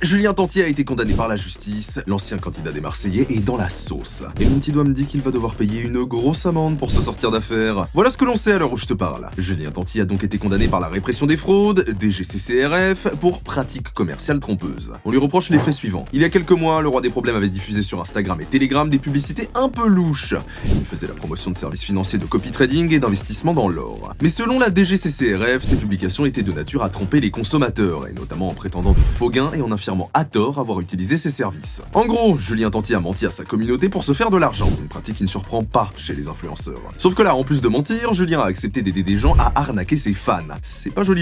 Julien Tanti a été condamné par la justice, l'ancien candidat des Marseillais est dans la sauce. Et mon petit doigt me dit qu'il va devoir payer une grosse amende pour se sortir d'affaire. Voilà ce que l'on sait à l'heure où je te parle. Julien Tanti a donc été condamné par la répression des fraudes, DGCCRF, pour pratique commerciale trompeuse. On lui reproche les faits suivants. Il y a quelques mois, le roi des problèmes avait diffusé sur Instagram et Telegram des publicités un peu louches. Il faisait la promotion de services financiers de copy trading et d'investissement dans l'or. Mais selon la DGCCRF, ces publications étaient de nature à tromper les consommateurs, et notamment en prétendant de faux gains et en affirmant à tort avoir utilisé ses services. En gros, Julien Tanti a menti à sa communauté pour se faire de l'argent, une pratique qui ne surprend pas chez les influenceurs. Sauf que là, en plus de mentir, Julien a accepté d'aider des gens à arnaquer ses fans. C'est pas joli.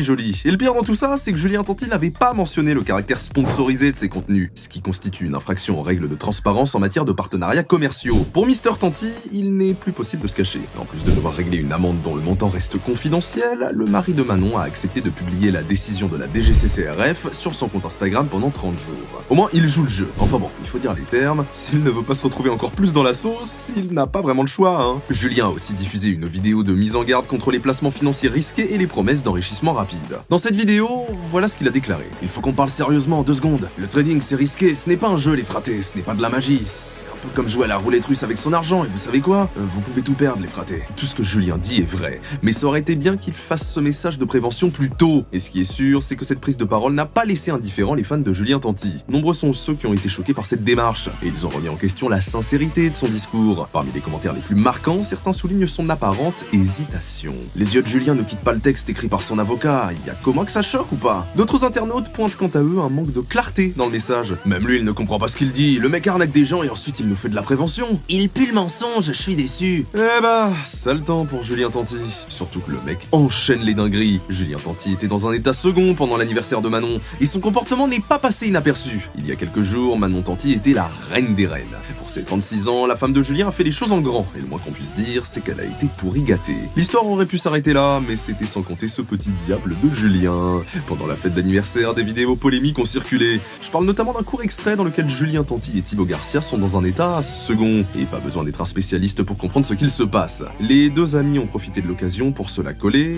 Et le pire dans tout ça, c'est que Julien Tanti n'avait pas mentionné le caractère sponsorisé de ses contenus, ce qui constitue une infraction aux règles de transparence en matière de partenariats commerciaux. Pour Mister Tanti, il n'est plus possible de se cacher. En plus de devoir régler une amende dont le montant reste confidentiel, le mari de Manon a accepté de publier la décision de la DGCCRF sur son compte Instagram pendant 30 jours. Au moins, il joue le jeu. Enfin bon, il faut dire les termes, s'il ne veut pas se retrouver encore plus dans la sauce, il n'a pas vraiment le choix, hein. Julien a aussi diffusé une vidéo de mise en garde contre les placements financiers risqués et les promesses d'enrichissement rapide. Dans cette vidéo, voilà ce qu'il a déclaré. Il faut qu'on parle sérieusement en 2 secondes. Le trading c'est risqué, ce n'est pas un jeu les fratés, ce n'est pas de la magie. Comme jouer à la roulette russe avec son argent, et vous savez quoi? Vous pouvez tout perdre les fratés. Tout ce que Julien dit est vrai, mais ça aurait été bien qu'il fasse ce message de prévention plus tôt. Et ce qui est sûr, c'est que cette prise de parole n'a pas laissé indifférents les fans de Julien Tanti. Nombreux sont ceux qui ont été choqués par cette démarche, et ils ont remis en question la sincérité de son discours. Parmi les commentaires les plus marquants, certains soulignent son apparente hésitation. Les yeux de Julien ne quittent pas le texte écrit par son avocat, il y a comment que ça choque ou pas? D'autres internautes pointent quant à eux un manque de clarté dans le message. Même lui, il ne comprend pas ce qu'il dit, le mec arnaque des gens et ensuite il nous fait de la prévention. Il pue le mensonge, je suis déçu. Eh bah, sale temps pour Julien Tanti. Surtout que le mec enchaîne les dingueries. Julien Tanti était dans un état second pendant l'anniversaire de Manon, et son comportement n'est pas passé inaperçu. Il y a quelques jours, Manon Tanti était la reine des reines. Pour ses 36 ans, la femme de Julien a fait les choses en grand, et le moins qu'on puisse dire, c'est qu'elle a été pourri gâtée. L'histoire aurait pu s'arrêter là, mais c'était sans compter ce petit diable de Julien. Pendant la fête d'anniversaire, des vidéos polémiques ont circulé. Je parle notamment d'un court extrait dans lequel Julien Tanti et Thibaut Garcia sont dans un état second, et pas besoin d'être un spécialiste pour comprendre ce qu'il se passe. Les deux amis ont profité de l'occasion pour se la coller,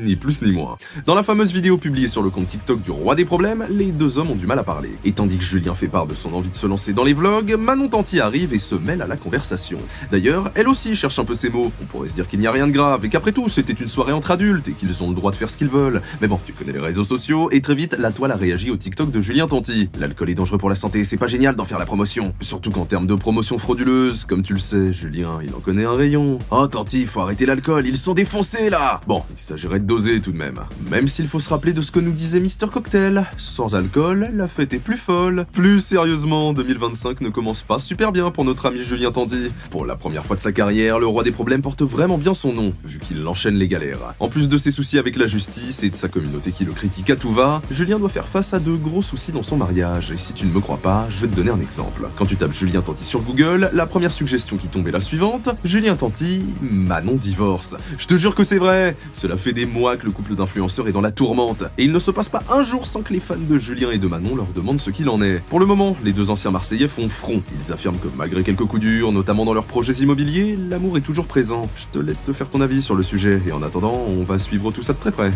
ni plus ni moins. Dans la fameuse vidéo publiée sur le compte TikTok du roi des problèmes, les deux hommes ont du mal à parler. Et tandis que Julien fait part de son envie de se lancer dans les vlogs, Manon Tanti arrive et se mêle à la conversation. D'ailleurs, elle aussi cherche un peu ses mots. On pourrait se dire qu'il n'y a rien de grave, et qu'après tout, c'était une soirée entre adultes, et qu'ils ont le droit de faire ce qu'ils veulent. Mais bon, tu connais les réseaux sociaux, et très vite, la toile a réagi au TikTok de Julien Tanti. L'alcool est dangereux pour la santé, c'est pas génial d'en faire la promotion. Surtout qu'en termes de promotion frauduleuse, comme tu le sais, Julien, il en connaît un rayon. Oh Tanti, faut arrêter l'alcool, ils sont défoncés là. Bon, il s'agirait de doser tout de même. Même s'il faut se rappeler de ce que nous disait Mister Cocktail. Sans alcool, la fête est plus folle. Plus sérieusement, 2025 ne commence pas super bien pour notre ami Julien Tanti. Pour la première fois de sa carrière, le roi des problèmes porte vraiment bien son nom, vu qu'il enchaîne les galères. En plus de ses soucis avec la justice et de sa communauté qui le critique à tout va, Julien doit faire face à de gros soucis dans son mariage. Et si tu ne me crois pas, je vais te donner un exemple. Quand tu tapes Julien Tanti sur Google, la première suggestion qui tombe est la suivante: Julien Tanti, Manon divorce. Je te jure que c'est vrai. Cela fait des mois que le couple d'influenceurs est dans la tourmente, et il ne se passe pas un jour sans que les fans de Julien et de Manon leur demandent ce qu'il en est. Pour le moment, les deux anciens Marseillais font front. Ils affirment que malgré quelques coups durs, notamment dans leurs projets immobiliers, l'amour est toujours présent. Je te laisse te faire ton avis sur le sujet, et en attendant, on va suivre tout ça de très près.